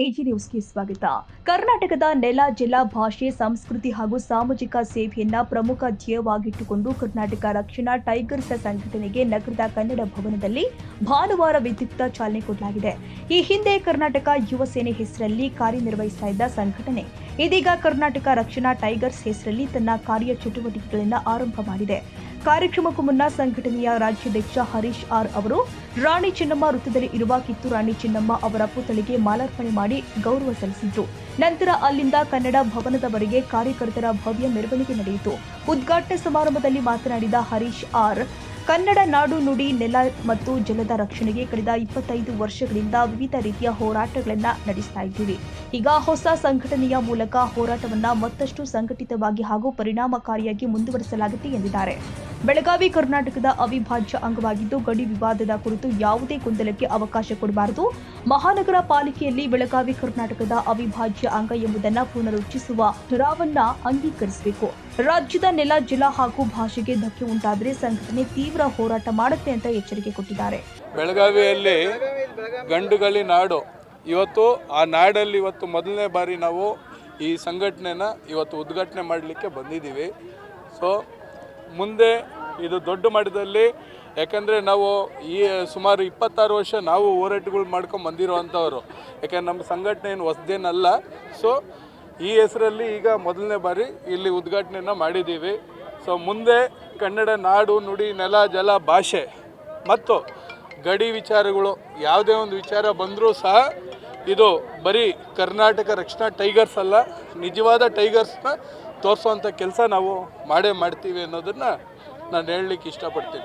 AG ನ್ಯೂಸ್ಗೆ ಸ್ವಾಗತ. ಕರ್ನಾಟಕದ ನೆಲ, ಜಲ, ಭಾಷೆ, ಸಂಸ್ಕೃತಿ ಹಾಗೂ ಸಾಮಾಜಿಕ ಸೇವೆಯನ್ನ ಪ್ರಮುಖ ಧ್ಯೇಯವಾಗಿಟ್ಟುಕೊಂಡು ಕರ್ನಾಟಕ ರಕ್ಷಣಾ ಟೈಗರ್ಸ್ ಸಂಘಟನೆಗೆ ನಗರದ ಕನ್ನಡ ಭವನದಲ್ಲಿ ಭಾನುವಾರ ವಿದ್ಯುಕ್ತ ಚಾಲನೆ ಕೊಡಲಾಗಿದೆ. ಈ ಹಿಂದೆ ಕರ್ನಾಟಕ ಯುವ ಸೇನೆ ಹೆಸರಲ್ಲಿ ಕಾರ್ಯನಿರ್ವಹಿಸ್ತಾ ಇದ್ದ ಸಂಘಟನೆ ಇದೀಗ ಕರ್ನಾಟಕ ರಕ್ಷಣಾ ಟೈಗರ್ಸ್ ಹೆಸರಲ್ಲಿ ತನ್ನ ಕಾರ್ಯಚಟುವಟಿಕೆಗಳನ್ನು ಆರಂಭ ಮಾಡಿದೆ. ಕಾರ್ಯಕ್ರಮಕ್ಕೂ ಮುನ್ನ ಸಂಘಟನೆಯ ರಾಜ್ಯಾಧ್ಯಕ್ಷ ಹರೀಶ್ ಆರ್ ಅವರು ರಾಣಿ ಚೆನ್ನಮ್ಮ ವೃತ್ತದಲ್ಲಿ ಇರುವ ಕಿತ್ತೂರು ರಾಣಿ ಚೆನ್ನಮ್ಮ ಅವರ ಪುತ್ಥಳಿಗೆ ಮಾಲಾರ್ಪಣೆ ಮಾಡಿ ಗೌರವ ಸಲ್ಲಿಸಿದ್ರು. ನಂತರ ಅಲ್ಲಿಂದ ಕನ್ನಡ ಭವನದವರೆಗೆ ಕಾರ್ಯಕರ್ತರ ಭವ್ಯ ಮೆರವಣಿಗೆ ನಡೆಯಿತು. ಉದ್ಘಾಟನಾ ಸಮಾರಂಭದಲ್ಲಿ ಮಾತನಾಡಿದ ಹರೀಶ್ ಆರ್, ಕನ್ನಡ ನಾಡು, ನುಡಿ, ನೆಲ ಮತ್ತು ಜಲದ ರಕ್ಷಣೆಗೆ ಕಳೆದ 25 ವರ್ಷಗಳಿಂದ ವಿವಿಧ ರೀತಿಯ ಹೋರಾಟಗಳನ್ನು ನಡೆಸ್ತಾ ಇದ್ದೀವಿ. ಈಗ ಹೊಸ ಸಂಘಟನೆಯ ಮೂಲಕ ಹೋರಾಟವನ್ನು ಮತ್ತಷ್ಟು ಸಂಘಟಿತವಾಗಿ ಹಾಗೂ ಪರಿಣಾಮಕಾರಿಯಾಗಿ ಮುಂದುವರಿಸಲಾಗುತ್ತೆ ಎಂದಿದ್ದಾರೆ. ಬೆಳಗಾವಿ ಕರ್ನಾಟಕದ ಅವಿಭಾಜ್ಯ ಅಂಗವಾಗಿದ್ದು ಗಡಿ ವಿವಾದದ ಕುರಿತು ಯಾವುದೇ ಗೊಂದಲಕ್ಕೆ ಅವಕಾಶ ಕೊಡಬಾರದು. ಮಹಾನಗರ ಪಾಲಿಕೆಯಲ್ಲಿ ಬೆಳಗಾವಿ ಕರ್ನಾಟಕದ ಅವಿಭಾಜ್ಯ ಅಂಗ ಎಂಬುದನ್ನು ಪುನರುಚ್ಚರಿಸುವ ಠರಾವನ್ನ ಅಂಗೀಕರಿಸಬೇಕು. ರಾಜ್ಯದ ನೆಲ, ಜಲ ಹಾಗೂ ಭಾಷೆಗೆ ಧಕ್ಕೆ ಉಂಟಾದರೆ ಸಂಘಟನೆ ತೀವ್ರ ಹೋರಾಟ ಮಾಡುತ್ತೆ ಅಂತ ಎಚ್ಚರಿಕೆ ಕೊಟ್ಟಿದ್ದಾರೆ. ಬೆಳಗಾವಿಯಲ್ಲಿ ಗಂಡುಗಲಿ ನಾಡು, ಇವತ್ತು ಆ ನಾಡಲ್ಲಿ ಇವತ್ತು ಮೊದಲನೇ ಬಾರಿ ನಾವು ಈ ಸಂಘಟನೆನ ಇವತ್ತು ಉದ್ಘಾಟನೆ ಮಾಡಲಿಕ್ಕೆ ಬಂದಿದ್ದೀವಿ. ಸೊ ಮುಂದೆ ಇದು ದೊಡ್ಡ ಮಟ್ಟದಲ್ಲಿ, ಯಾಕಂದರೆ ನಾವು ಈ ಸುಮಾರು 26 ವರ್ಷ ನಾವು ಹೋರಾಟಗಳು ಮಾಡ್ಕೊಂಡು ಬಂದಿರೋವಂಥವ್ರು. ಯಾಕಂದ್ರೆ ನಮ್ಮ ಸಂಘಟನೆ ಏನು ಹೊಸದೇನಲ್ಲ. ಸೊ ಈ ಹೆಸರಲ್ಲಿ ಈಗ ಮೊದಲನೇ ಬಾರಿ ಇಲ್ಲಿ ಉದ್ಘಾಟನೆಯನ್ನು ಮಾಡಿದ್ದೀವಿ. ಸೊ ಮುಂದೆ ಕನ್ನಡ ನಾಡು, ನುಡಿ, ನೆಲ, ಜಲ, ಭಾಷೆ ಮತ್ತು ಗಡಿ ವಿಚಾರಗಳು ಯಾವುದೇ ಒಂದು ವಿಚಾರ ಬಂದರೂ ಸಹ ಇದು ಬರೀ ಕರ್ನಾಟಕ ರಕ್ಷಣಾ ಟೈಗರ್ಸ್ ಅಲ್ಲ, ನಿಜವಾದ ಟೈಗರ್ಸ್ನ ತೋರಿಸುವಂಥ ಕೆಲಸ ನಾವು ಮಾಡ್ತೀವಿ ಅನ್ನೋದನ್ನು ನಾನು ಹೇಳಲಿಕ್ಕೆ ಇಷ್ಟಪಡ್ತೀನಿ.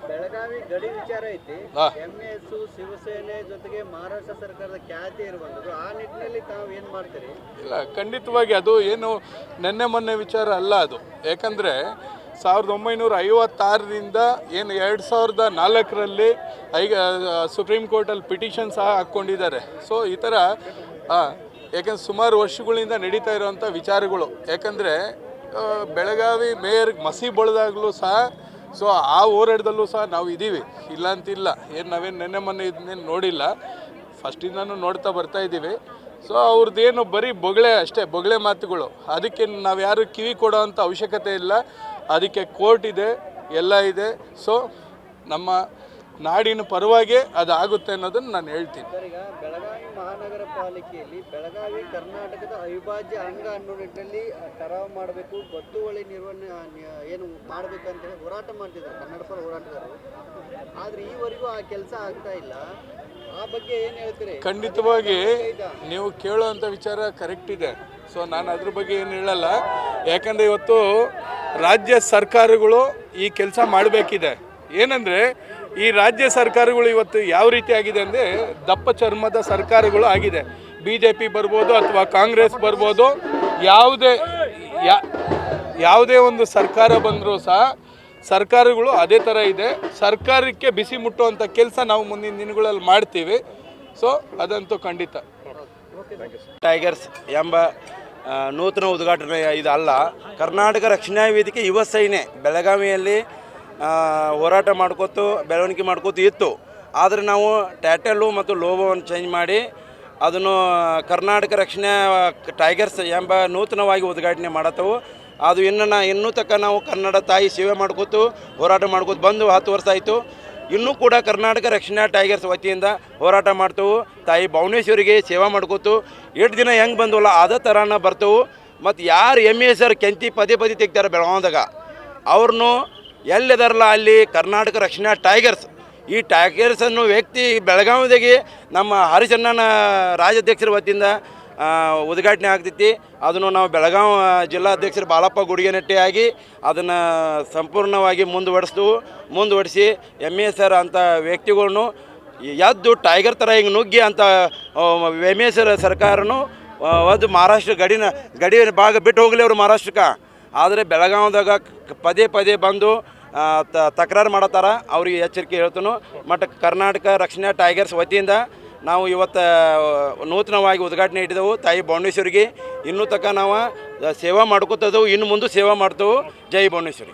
ಬೆಳಗಾವಿ ಗಡಿ ವಿಚಾರ ಐತಿ, MS ಶಿವಸೇನೆ ಜೊತೆಗೆ ಮಹಾರಾಷ್ಟ್ರ ಸರ್ಕಾರದ ಖ್ಯಾತಿ ಇರುವಂಥದ್ದು. ಆ ನಿಟ್ಟಿನಲ್ಲಿ ತಾವು ಏನು ಮಾಡ್ತೀರಿ? ಇಲ್ಲ, ಖಂಡಿತವಾಗಿ ಅದು ಏನು ನೆನ್ನೆ ಮೊನ್ನೆ ವಿಚಾರ ಅಲ್ಲ ಅದು. ಯಾಕಂದರೆ 1956ರಿಂದ ಏನು 2004ರಲ್ಲಿ ಸುಪ್ರೀಂ ಕೋರ್ಟಲ್ಲಿ ಪಿಟಿಷನ್ ಸಹ ಹಾಕ್ಕೊಂಡಿದ್ದಾರೆ. ಸೊ ಈ ಥರ ಯಾಕಂದ್ರೆ ಸುಮಾರು ವರ್ಷಗಳಿಂದ ನಡೀತಾ ಇರೋವಂಥ ವಿಚಾರಗಳು. ಯಾಕಂದರೆ ಬೆಳಗಾವಿ ಮೇಯರ್ ಮಸಿ ಬಳ್ದಾಗಲೂ ಸಹ ಸೊ ಆ ಹೋರಾಟದಲ್ಲೂ ಸಹ ನಾವು ಇದ್ದೀವಿ, ಇಲ್ಲ ಅಂತಿಲ್ಲ. ನಾವೇನು ನೆನ್ನೆ ಮೊನ್ನೆ ಇದನ್ನೇನು ನೋಡಿಲ್ಲ, ಫಸ್ಟಿಂದನೂ ನೋಡ್ತಾ ಬರ್ತಾ ಇದ್ದೀವಿ. ಸೊ ಅವ್ರದ್ದೇನು ಬರೀ ಬೊಗಳೆ ಮಾತುಗಳು, ಅದಕ್ಕೆ ನಾವು ಯಾರು ಕಿವಿ ಕೊಡೋ ಅಂಥ ಅವಶ್ಯಕತೆ ಇಲ್ಲ. ಅದಕ್ಕೆ ಕೋರ್ಟ್ ಇದೆ, ಎಲ್ಲ ಇದೆ. ಸೊ ನಮ್ಮ ನಾಡಿನ ಪರವಾಗಿ ಅದಾಗುತ್ತೆ ಅನ್ನೋದನ್ನು ನಾನು ಹೇಳ್ತೀನಿ. ಈಗ ಬೆಳಗಾವಿ ಮಹಾನಗರ ಪಾಲಿಕೆಯಲ್ಲಿ ಬೆಳಗಾವಿ ಕರ್ನಾಟಕದ ಅವಿಭಾಜ್ಯ ಅಂಗ ಅನ್ನೋ ನಿಟ್ಟಿನಲ್ಲಿ ಠರಾವು ಮಾಡಬೇಕು, ಗೊತ್ತುವಳಿ ನಿರ್ವಹಣೆ ಏನು ಮಾಡಬೇಕಂತ ಹೇಳಿ ಹೋರಾಟ ಮಾಡ್ತಿದ್ದಾರೆ ಕನ್ನಡ ಪರ ಹೋರಾಟಗಾರರು. ಆದರೆ ಈವರೆಗೂ ಆ ಕೆಲಸ ಆಗ್ತಾ ಇಲ್ಲ. ಆ ಬಗ್ಗೆ ಏನು ಹೇಳ್ತೀರಿ? ಖಂಡಿತವಾಗಿ ನೀವು ಕೇಳೋವಂಥ ವಿಚಾರ ಕರೆಕ್ಟ್ ಇದೆ. ಸೊ ನಾನು ಅದ್ರ ಬಗ್ಗೆ ಏನು ಹೇಳಲ್ಲ. ಯಾಕಂದರೆ ಇವತ್ತು ರಾಜ್ಯ ಸರ್ಕಾರಗಳು ಈ ಕೆಲಸ ಮಾಡಬೇಕಿದೆ. ಏನಂದರೆ ಈ ರಾಜ್ಯ ಸರ್ಕಾರಗಳು ಇವತ್ತು ಯಾವ ರೀತಿ ಆಗಿದೆ ಅಂದರೆ ದಪ್ಪ ಚರ್ಮದ ಸರ್ಕಾರಗಳು ಆಗಿದೆ. BJP ಬರ್ಬೋದು ಅಥವಾ ಕಾಂಗ್ರೆಸ್ ಬರ್ಬೋದು, ಯಾವುದೇ ಒಂದು ಸರ್ಕಾರ ಬಂದರೂ ಸಹ ಸರ್ಕಾರಗಳು ಅದೇ ಥರ ಇದೆ. ಸರ್ಕಾರಕ್ಕೆ ಬಿಸಿ ಮುಟ್ಟುವಂಥ ಕೆಲಸ ನಾವು ಮುಂದಿನ ದಿನಗಳಲ್ಲಿ ಮಾಡ್ತೀವಿ. ಸೊ ಅದಂತೂ ಖಂಡಿತ. ಟೈಗರ್ಸ್ ಎಂಬ ನೂತನ ಉದ್ಘಾಟನೆ ಇದಲ್ಲ. ಕರ್ನಾಟಕ ರಕ್ಷಣಾ ವೇದಿಕೆ ಯುವ ಸೇನೆ ಬೆಳಗಾವಿಯಲ್ಲಿ ಹೋರಾಟ ಮಾಡ್ಕೋತು ಬೆಳವಣಿಗೆ ಮಾಡ್ಕೋತು ಇತ್ತು. ಆದರೆ ನಾವು ಟೈಟಲ್ಲು ಮತ್ತು ಲೋಗೋವನ್ನು ಚೇಂಜ್ ಮಾಡಿ ಅದನ್ನು ಕರ್ನಾಟಕ ರಕ್ಷಣಾ ಟೈಗರ್ಸ್ ಎಂಬ ನೂತನವಾಗಿ ಉದ್ಘಾಟನೆ ಮಾಡತ್ತವು. ಅದು ಇನ್ನೂ ತಕ್ಕ ನಾವು ಕನ್ನಡ ತಾಯಿ ಸೇವೆ ಮಾಡ್ಕೋತು ಹೋರಾಟ ಮಾಡ್ಕೋತು ಬಂದು 10 ವರ್ಷ ಆಯಿತು. ಇನ್ನೂ ಕೂಡ ಕರ್ನಾಟಕ ರಕ್ಷಣಾ ಟೈಗರ್ಸ್ ವತಿಯಿಂದ ಹೋರಾಟ ಮಾಡ್ತೇವೆ. ತಾಯಿ ಭುವನೇಶ್ವರಿಗೆ ಸೇವೆ ಮಾಡ್ಕೋತು 8 ದಿನ ಹೆಂಗೆ ಬಂದವಲ್ಲ ಅದೇ ಥರನ ಬರ್ತವೆ. ಮತ್ತು ಯಾರು MS ಕೆಂತಿ ಪದೇ ತೆಗ್ತಾರೆ ಬೆಳಗಾವಿದಾಗ, ಅವ್ರನ್ನೂ ಎಲ್ಲಿದಾರಲ್ಲ ಅಲ್ಲಿ ಕರ್ನಾಟಕ ರಕ್ಷಣಾ ಟೈಗರ್ಸ್, ಈ ಟೈಗರ್ಸ್ ಅನ್ನೋ ವ್ಯಕ್ತಿ ಬೆಳಗಾವಿದಾಗೆ ನಮ್ಮ ಹರಿಚಂದನ ರಾಜ್ಯಾಧ್ಯಕ್ಷರ ವತಿಯಿಂದ ಉದ್ಘಾಟನೆ ಆಗ್ತೈತಿ. ಅದನ್ನು ನಾವು ಬೆಳಗಾವಿ ಜಿಲ್ಲಾಧ್ಯಕ್ಷರು ಬಾಳಪ್ಪ ಗುಡಿಗೆನಟ್ಟಿಯಾಗಿ ಅದನ್ನು ಸಂಪೂರ್ಣವಾಗಿ ಮುಂದುವಡಿಸಿ MS ಅಂತ ವ್ಯಕ್ತಿಗಳನ್ನು ಎದ್ದು ಟೈಗರ್ ಥರ ಹಿಂಗೆ ನುಗ್ಗಿ ಅಂತ MS ಸರ್ಕಾರನು ಅದು ಮಹಾರಾಷ್ಟ್ರ ಗಡಿ ಭಾಗ ಬಿಟ್ಟು ಹೋಗಲಿ ಅವರು ಮಹಾರಾಷ್ಟ್ರಕ್ಕೆ. ಆದರೆ ಬೆಳಗಾವಿದಾಗ ಪದೇ ಬಂದು ತಕರಾರು ಮಾಡತ್ತಾರ. ಅವ್ರಿಗೆ ಎಚ್ಚರಿಕೆ ಹೇಳ್ತಾನು. ಮತ್ತು ಕರ್ನಾಟಕ ರಕ್ಷಣಾ ಟೈಗರ್ಸ್ ವತಿಯಿಂದ ನಾವು ಇವತ್ತು ನೂತನವಾಗಿ ಉದ್ಘಾಟನೆ ಇಟ್ಟಿದ್ದೆವು ತಾಯಿ ಭುವನೇಶ್ವರಿಗೆ. ಇನ್ನೂ ತನಕ ನಾವು ಸೇವಾ ಮಾಡ್ಕೋತದೆವು, ಇನ್ನು ಮುಂದೆ ಸೇವಾ ಮಾಡ್ತೇವೆ. ಜೈ ಭುವನೇಶ್ವರಿ.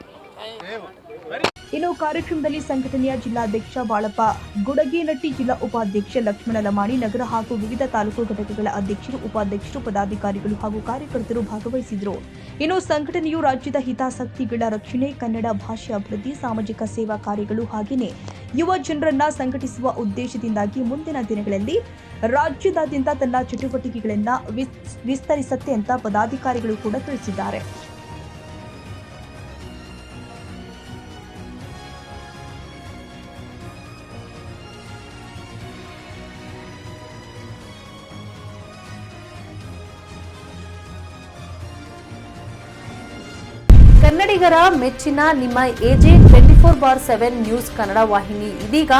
ಇನ್ನು ಕಾರ್ಯಕ್ರಮದಲ್ಲಿ ಸಂಘಟನೆಯ ಜಿಲ್ಲಾಧ್ಯಕ್ಷ ಬಾಳಪ್ಪ ಗುಡಗೇನಟ್ಟಿ, ಜಿಲ್ಲಾ ಉಪಾಧ್ಯಕ್ಷ ಲಕ್ಷ್ಮಣ ಲಮಾಣಿ, ನಗರ ಹಾಗೂ ವಿವಿಧ ತಾಲೂಕು ಘಟಕಗಳ ಅಧ್ಯಕ್ಷರು, ಉಪಾಧ್ಯಕ್ಷರು, ಪದಾಧಿಕಾರಿಗಳು ಹಾಗೂ ಕಾರ್ಯಕರ್ತರು ಭಾಗವಹಿಸಿದರು. ಇನ್ನು ಸಂಘಟನೆಯು ರಾಜ್ಯದ ಹಿತಾಸಕ್ತಿಗಳ ರಕ್ಷಣೆ, ಕನ್ನಡ ಭಾಷೆ ಅಭಿವೃದ್ಧಿ, ಸಾಮಾಜಿಕ ಸೇವಾ ಕಾರ್ಯಗಳು ಹಾಗೆಯೇ ಯುವ ಜನರನ್ನ ಸಂಘಟಿಸುವ ಉದ್ದೇಶದಿಂದಾಗಿ ಮುಂದಿನ ದಿನಗಳಲ್ಲಿ ರಾಜ್ಯದಾದ್ಯಂತ ತನ್ನ ಚಟುವಟಿಕೆಗಳನ್ನು ವಿಸ್ತರಿಸುತ್ತೆ ಅಂತ ಪದಾಧಿಕಾರಿಗಳು ಕೂಡ ತಿಳಿಸಿದ್ದಾರೆ. ಕನ್ನಡಿಗರ ಮೆಚ್ಚಿನ ನಿಮ್ಮ ಎಜೆ 24/7 ನ್ಯೂಸ್ ಕನ್ನಡ ವಾಹಿನಿ ಇದೀಗ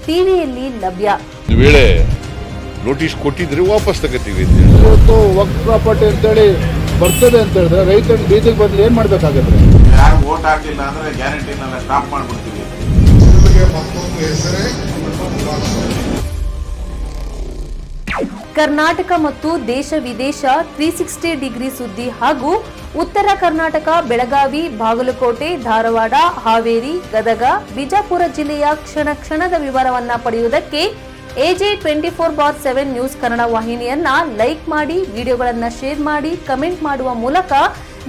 ಟಿವಿಯಲ್ಲಿ ಲಭ್ಯ. ವೇಳೆ ನೋಟಿಸ್ ಕೊಟ್ಟಿದ್ರೆ ವಾಪಸ್ ತಗೋತೀವಿ. ಇವತ್ತು ವಕ್ಫ್ ಪ್ರಾಪರ್ಟಿ ಅಂತೇಳಿ ಬರ್ತದೆ ಅಂತ ಹೇಳಿದ್ರೆ ರೈತರು ಬೀದಿಗೆ ಬದಲು ಏನ್ ಮಾಡ್ಬೇಕಾಗತ್ತೆ? ಯಾರು ವೋಟ್ ಹಾಕಿಲ್ಲ ಅಂದ್ರೆ ಗ್ಯಾರಂಟಿನೆಲ್ಲ ಸ್ಟಾಪ್ ಮಾಡ್ಬಿಡ್ತೀವಿ. ಕರ್ನಾಟಕ ಮತ್ತು ದೇಶ ವಿದೇಶ 360 ಡಿಗ್ರಿ ಸುದ್ದಿ ಹಾಗೂ ಉತ್ತರ ಕರ್ನಾಟಕ, ಬೆಳಗಾವಿ, ಬಾಗಲಕೋಟೆ, ಧಾರವಾಡ, ಹಾವೇರಿ, ಗದಗ, ಬಿಜಾಪುರ ಜಿಲ್ಲೆಯ ಕ್ಷಣ ಕ್ಷಣದ ವಿವರವನ್ನ ಪಡೆಯುವುದಕ್ಕೆ ಎಜೆ 24/7 ನ್ಯೂಸ್ ಕನ್ನಡ ವಾಹಿನಿಯನ್ನ ಲೈಕ್ ಮಾಡಿ, ವಿಡಿಯೋಗಳನ್ನ ಶೇರ್ ಮಾಡಿ, ಕಮೆಂಟ್ ಮಾಡುವ ಮೂಲಕ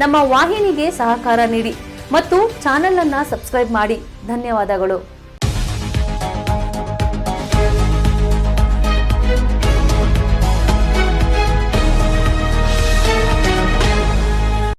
ನಮ್ಮ ವಾಹಿನಿಗೆ ಸಹಕಾರ ನೀಡಿ ಮತ್ತು ಚಾನೆಲ್ ಅನ್ನ ಸಬ್ಸ್ಕ್ರೈಬ್ ಮಾಡಿ. ಧನ್ಯವಾದಗಳು.